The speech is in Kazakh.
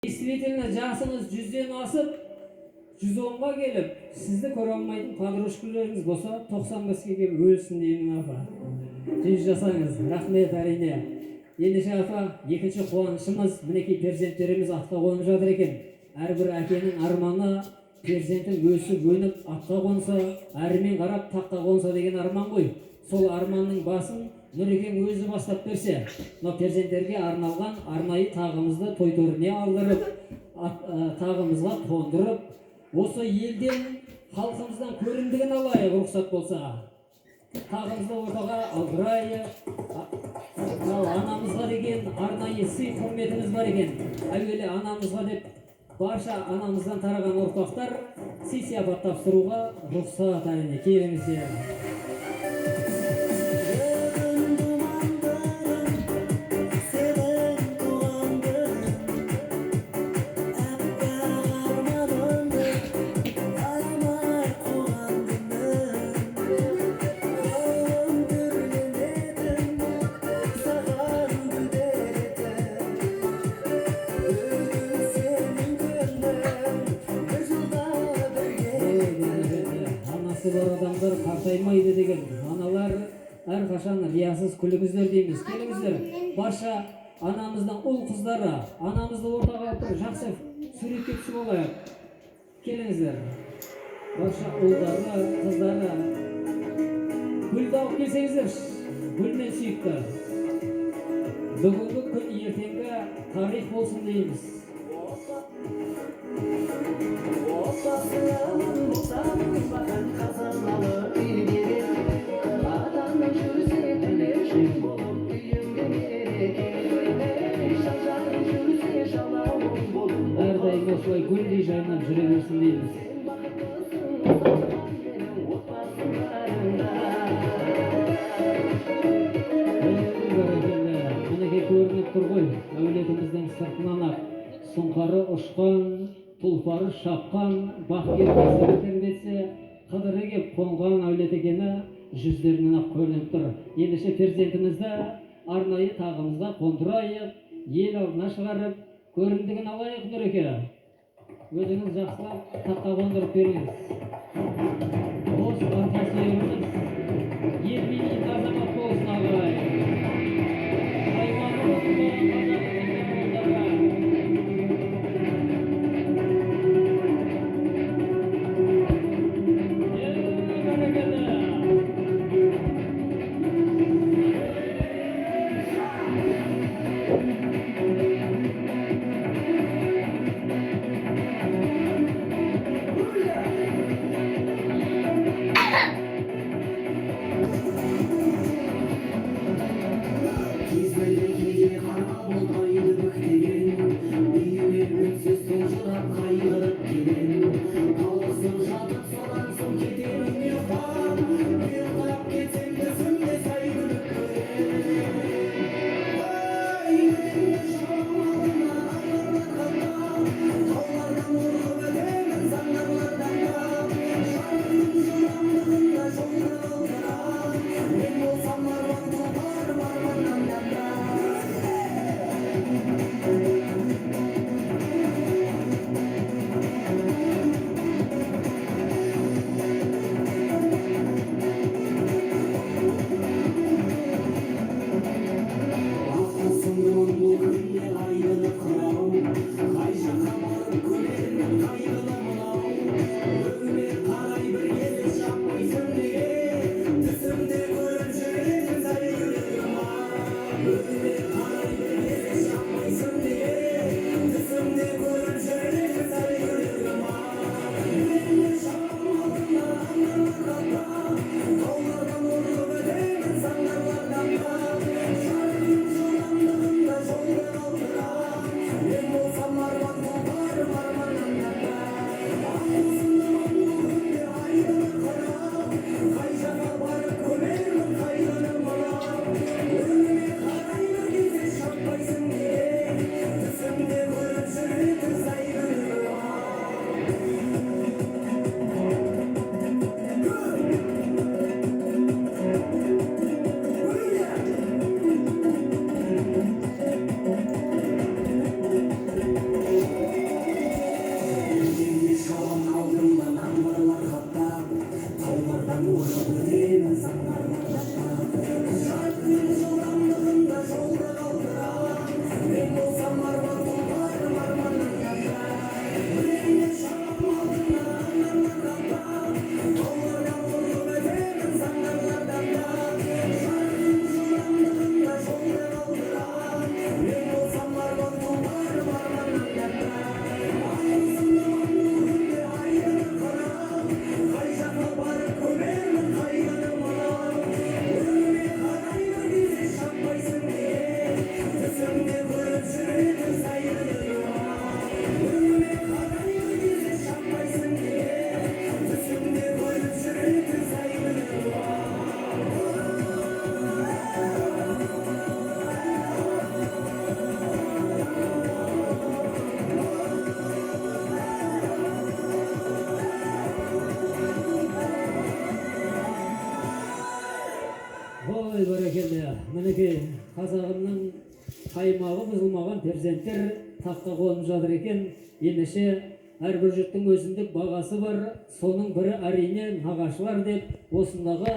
Действительно, жасыңыз 100-ден асып, 110-ға келіп, сізді көре алмайтын подружкаларыңыз болса, 95-ге келіп өлсін деймін апа. 100 жасаңыз, рахмет әрине. Ендеше апа, екінші қуанышымыз, мінекей перзенттеріміз атқа қонып жатыр екен. Әрбір әкенің арманы перзентін өсіп өніп атқа қонса, әрімен қарап таққа қонса деген арман ғой. Сол арманның басын Нұрекең өзі бастап берсе, но перзенттерге арналған арнайы тағымызды той төріне алдырып, тағымызға тондырып, осы елден, халқымыздан көрімдігін алайық, рұқсат болса. Тағымызды ортаға алдырайық. Анамызға деген арнайы сый құрметіміз бар екен. Әуелі анамызға деп барша анамыздан тараған ұрпақтар сый сияпат тапсыруға рұқсат әрине. Келіңіздер. Бар адамдар қартаймайды деген аналар әрқашан риясыз күліңіздер дейміз. Келіңіздер, барша анамыздың ұл қыздары, анамызды ортаға алып жақсы суретке түсіп алайық. Келіңіздер, барша ұлдары, қыздары, гүлді алып келсеңіздер, гүлмен сүйікті. Бүгінгі күн ертеңгі тарих болсын дейміз. Әрдайым осылай гүлдей жайнап жүре берсін дейміз. Мінекей көрініп тұр ғой, әулетіміздің сыртынан ақ сұңқары ұшқан, тұлпары шапқан, бақкер тербетсе, қыдыры кеп қонған әулет екені жүздерінен ақ көрініп тұр. Ендеше перзентімізді арнайы тағымызға қондырайық, ел алдына шығарып, көрімдігін алайық Нұреке. Өзіңіз жақсылап таққа қондырып беріңіз. Қос арқа сүйеріміз, ел билейтін азамат болсын ағай. бәрекелді. Мінекей қазағымның қаймағы бұзылмаған перзенттер таққа қонып жатыр екен. Ендеше әрбір жұрттың өзіндік бағасы бар. Соның бірі әрине нағашылар деп осындағы